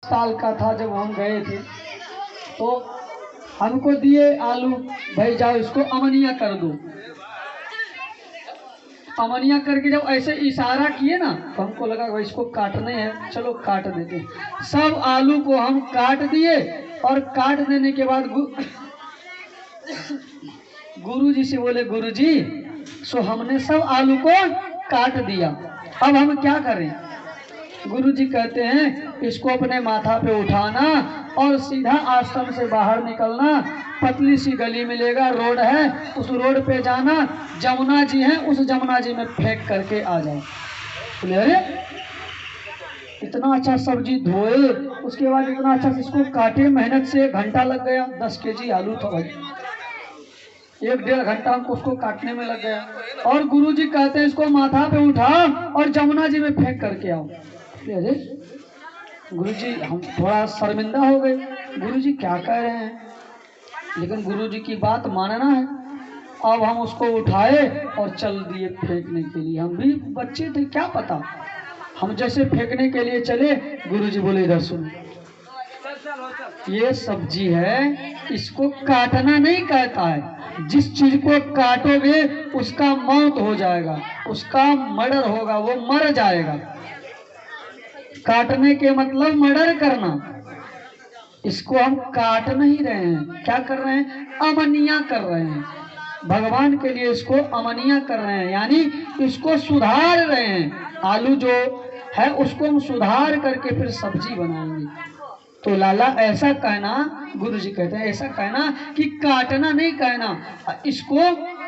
साल का था जब हम गए थे, तो हमको दिए आलू, भाई जाओ इसको अमनिया कर दो। अमनिया करके जब ऐसे इशारा किए ना तो हमको लगा भाई इसको काटने हैं, चलो काट देते। सब आलू को हम काट दिए और काट देने के बाद गुरु जी से बोले, गुरु जी सो हमने सब आलू को काट दिया, अब हम क्या करें? गुरु जी कहते हैं इसको अपने माथा पे उठाना और सीधा आश्रम से बाहर निकलना, पतली सी गली मिलेगा, रोड है, उस रोड पे जाना, जमुना जी है, उस जमुना जी में फेंक करके आ जाओ। बोले अरे इतना अच्छा सब्जी धोए, उसके बाद इतना अच्छा से इसको काटे, मेहनत से 1 घंटा लग गया। 10 केजी आलू था भाई, 1-1.5 घंटा हमको उसको काटने में लग गया। और गुरु जी कहते हैं इसको माथा पे उठाओ और जमुना जी में फेंक करके आओ। अरे गुरुजी हम थोड़ा शर्मिंदा हो गए, गुरुजी क्या कह रहे हैं, लेकिन गुरुजी की बात मानना है। अब हम उसको उठाए और चल दिए फेंकने के लिए। हम भी बच्चे थे, क्या पता। हम जैसे फेंकने के लिए चले, गुरुजी बोले इधर सुनो, ये सब्जी है, इसको काटना नहीं कहता है, जिस चीज को काटोगे उसका मौत हो जाएगा, उसका मर्डर होगा, वो मर जाएगा। काटने के मतलब मर्डर करना। इसको हम काट नहीं रहे हैं, क्या कर रहे हैं? अमनिया कर रहे हैं। भगवान के लिए इसको अमनिया कर रहे हैं, यानी इसको सुधार रहे हैं। आलू जो है उसको हम सुधार करके फिर सब्जी बनाएंगे। तो लाला ऐसा कहना, गुरु जी कहते हैं ऐसा कहना कि काटना नहीं कहना, इसको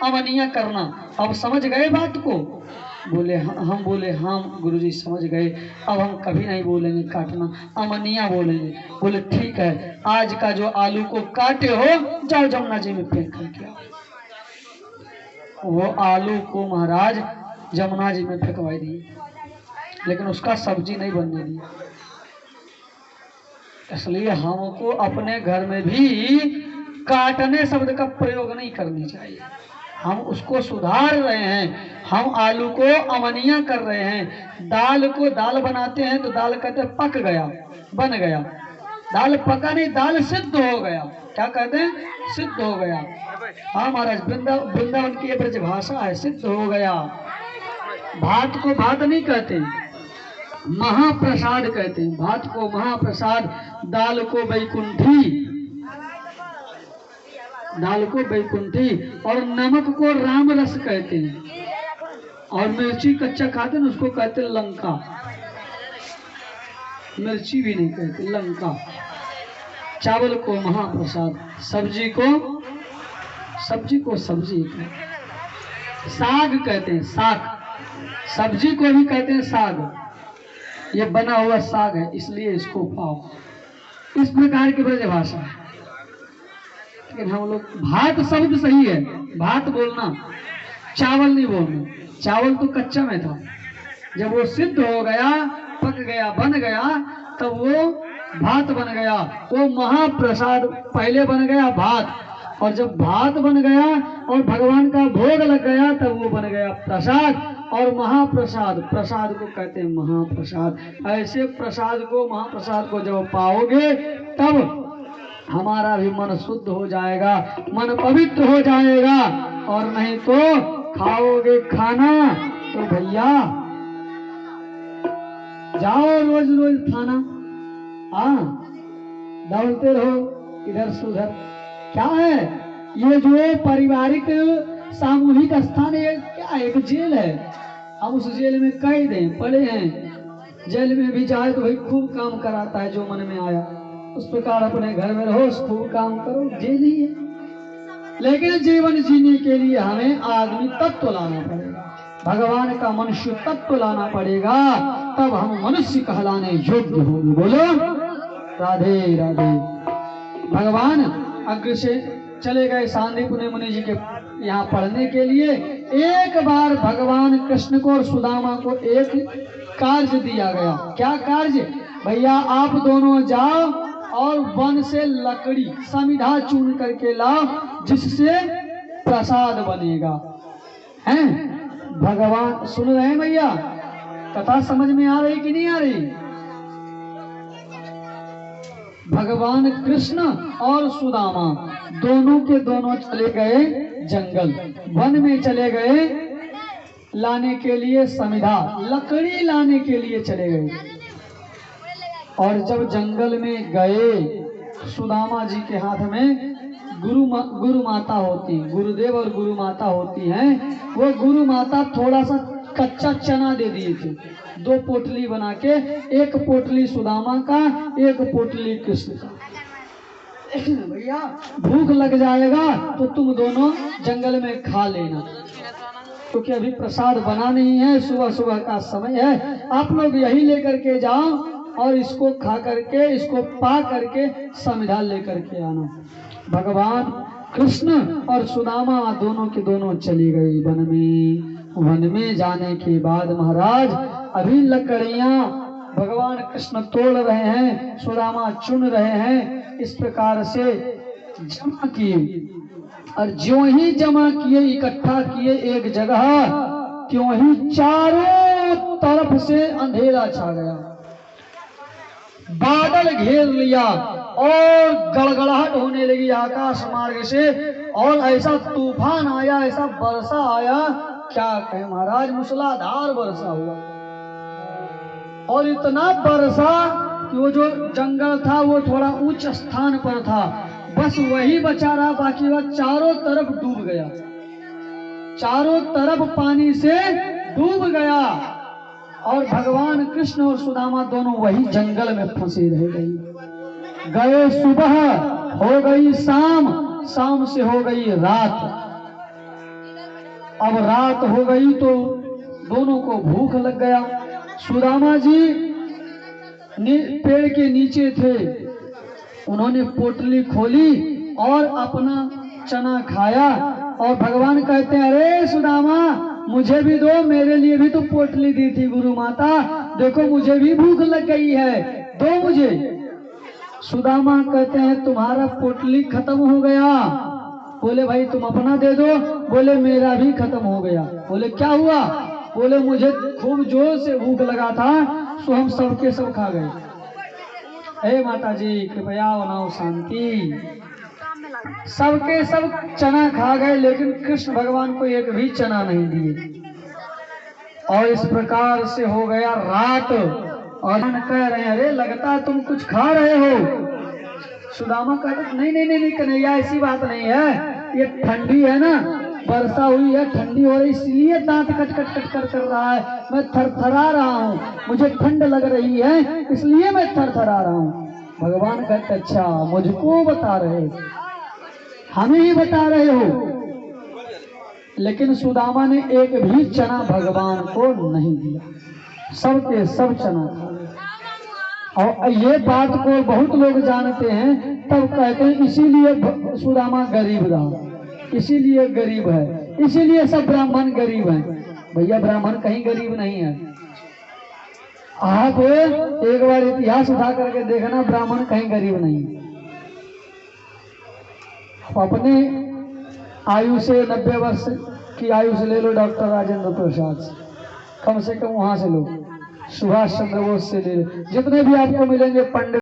अमनिया करना। अब समझ गए बात को? बोले हम बोले हाँ गुरुजी समझ गए, अब हम कभी नहीं बोलेंगे काटना, अमनिया बोलेंगे। बोले ठीक है, आज का जो आलू को काटे हो जाओ जमुना जी में फेंक करके आओ। वो आलू को महाराज जमुना जी में फेंकवा दिए, लेकिन उसका सब्जी नहीं बनने दिया। इसलिए हमको अपने घर में भी काटने शब्द का प्रयोग नहीं करनी चाहिए। हम उसको सुधार रहे हैं, हम आलू को अमनिया कर रहे हैं। दाल को दाल बनाते हैं तो दाल कहते हैं पक गया, बन गया। दाल पका नहीं, दाल सिद्ध हो गया। क्या कहते हैं? सिद्ध हो गया। हाँ महाराज, वृंदावन की ब्रज भाषा है, सिद्ध हो गया। भात को भात नहीं कहते, महाप्रसाद कहते हैं। भात को महाप्रसाद, दाल को बैकुंठी, दाल को बैकुंठी, और नमक को राम रस कहते हैं। और मिर्ची कच्चा खाते हैं उसको कहते हैं लंका, मिर्ची भी नहीं कहते, लंका। चावल को महाप्रसाद, सब्जी को सब्जी कहते, साग कहते हैं, साग, सब्जी को भी कहते हैं साग। ये बना हुआ साग है, इसलिए इसको पाओ। इस प्रकार की ब्रज भाषा है। लेकिन हम लोग, भात शब्द सही है, भात बोलना, चावल नहीं बोलना। चावल तो कच्चा में था, जब वो सिद्ध हो गया, पक गया, बन गया, तब वो भात बन गया। वो महाप्रसाद पहले बन गया भात, और जब भात बन गया और भगवान का भोग लग गया तब वो बन गया प्रसाद। और महाप्रसाद, प्रसाद को कहते हैं महाप्रसाद। ऐसे प्रसाद को, महाप्रसाद को जब पाओगे तब हमारा भी मन शुद्ध हो जाएगा, मन पवित्र हो जाएगा। और नहीं तो खाओगे खाना तो भैया जाओ रोज रोज थाना, दौड़ते रहो इधर से उधर। क्या है ये जो पारिवारिक सामूहिक स्थान है, क्या एक जेल है। हम उस जेल में कैद हैं, पड़े हैं। जेल में भी जाए तो भाई खूब काम कराता है जो मन में आया, उस प्रकार अपने घर में रहो, खूब काम करो, जेल ही है। लेकिन जीवन जीने के लिए हमें आदमी तत्व लाना पड़ेगा, भगवान का मनुष्य तत्व लाना पड़ेगा, तब हम मनुष्य कहलाने योग्य होंगे। बोलो राधे राधे। भगवान अग्र से चले गए सांदीपुर मुनि जी के यहाँ पढ़ने के लिए। एक बार भगवान कृष्ण को और सुदामा को एक कार्य दिया गया। क्या कार्य? भैया आप दोनों जाओ और वन से लकड़ी समिधा चुन करके लाओ, जिससे प्रसाद बनेगा। हैं? भगवान सुन रहे हैं भैया? कथा समझ में आ रही कि नहीं आ रही? भगवान कृष्ण और सुदामा दोनों के दोनों चले गए जंगल, वन में चले गए लाने के लिए समिधा, लकड़ी लाने के लिए चले गए। और जब जंगल में गए, सुदामा जी के हाथ में गुरु माता होती, गुरुदेव और गुरु माता होती हैं। वो गुरु माता थोड़ा सा कच्चा चना दे दिए थे, 2 पोटली बना के, एक पोटली सुदामा का, एक पोटली कृष्ण का। भैया भूख लग जाएगा तो तुम दोनों जंगल में खा लेना, क्योंकि अभी प्रसाद बना नहीं है, सुबह सुबह का समय है। आप लोग यही लेकर के जाओ और इसको खा करके, इसको पा करके समिधा लेकर के आना। भगवान कृष्ण और सुदामा दोनों के दोनों चली गई वन में। वन में जाने के बाद महाराज अभी लकड़ियां भगवान कृष्ण तोड़ रहे हैं, सुदामा चुन रहे हैं। इस प्रकार से जमा किए, और ज्यों ही जमा किए, इकट्ठा किए एक जगह, त्यों ही चारों तरफ से अंधेरा छा गया, बादल घेर लिया और गड़गड़ाहट होने लगी आकाश मार्ग से, और ऐसा तूफान आया, ऐसा वर्षा आया, क्या कहे महाराज, मूसलाधार वर्षा हुआ। और इतना वर्षा कि वो जो जंगल था वो थोड़ा उच्च स्थान पर था, बस वही बचा रहा, बाकी वह चारों तरफ डूब गया, चारों तरफ पानी से डूब गया। और भगवान कृष्ण और सुदामा दोनों वही जंगल में फंसे रह गई। गए सुबह, हो गई शाम, शाम से हो गई रात। अब रात हो गई तो दोनों को भूख लग गया। सुदामा जी पेड़ के नीचे थे, उन्होंने पोटली खोली और अपना चना खाया। और भगवान कहते हैं, अरे सुदामा मुझे भी दो, मेरे लिए भी तो पोटली दी थी गुरु माता, देखो मुझे भी भूख लग गई है, दो मुझे। सुदामा कहते हैं, तुम्हारा पोटली खत्म हो गया। बोले भाई तुम अपना दे दो। बोले मेरा भी खत्म हो गया। बोले क्या हुआ? बोले मुझे खूब जोर से भूख लगा था, सो हम सबके सब खा गए। हे माता जी कृपया बनाओ शांति। सबके सब चना खा गए, लेकिन कृष्ण भगवान को एक भी चना नहीं दिए। और इस प्रकार से हो गया रात। और कह रहे हैं, अरे लगता है तुम कुछ खा रहे हो। सुदामा कहते नहीं नहीं नहीं कन्हैया, ऐसी बात नहीं है, ये ठंडी है ना, वर्षा हुई है, ठंडी हो रही, इसलिए दांत कट कट कट कर रहा है, मैं थरथरा रहा हूँ, मुझे ठंड लग रही है, इसलिए मैं थरथरा रहा हूँ। भगवान कहते अच्छा मुझको बता रहे, हमें ही बता रहे हो। लेकिन सुदामा ने एक भी चना भगवान को नहीं दिया, सबके सब चना खा गए। और ये बात को बहुत लोग जानते हैं, तब कहते हैं इसीलिए सुदामा गरीब रहा, इसीलिए गरीब है, इसीलिए सब ब्राह्मण गरीब हैं। भैया ब्राह्मण कहीं गरीब नहीं है। आप एक बार इतिहास उठा करके देखना, ब्राह्मण कहीं गरीब नहीं है। अपने आयु से 90 वर्ष की आयु से ले लो डॉक्टर राजेंद्र प्रसाद से, कम से कम वहां से लो, सुभाष चंद्र बोस से ले लो, जितने भी आपको मिलेंगे पंडित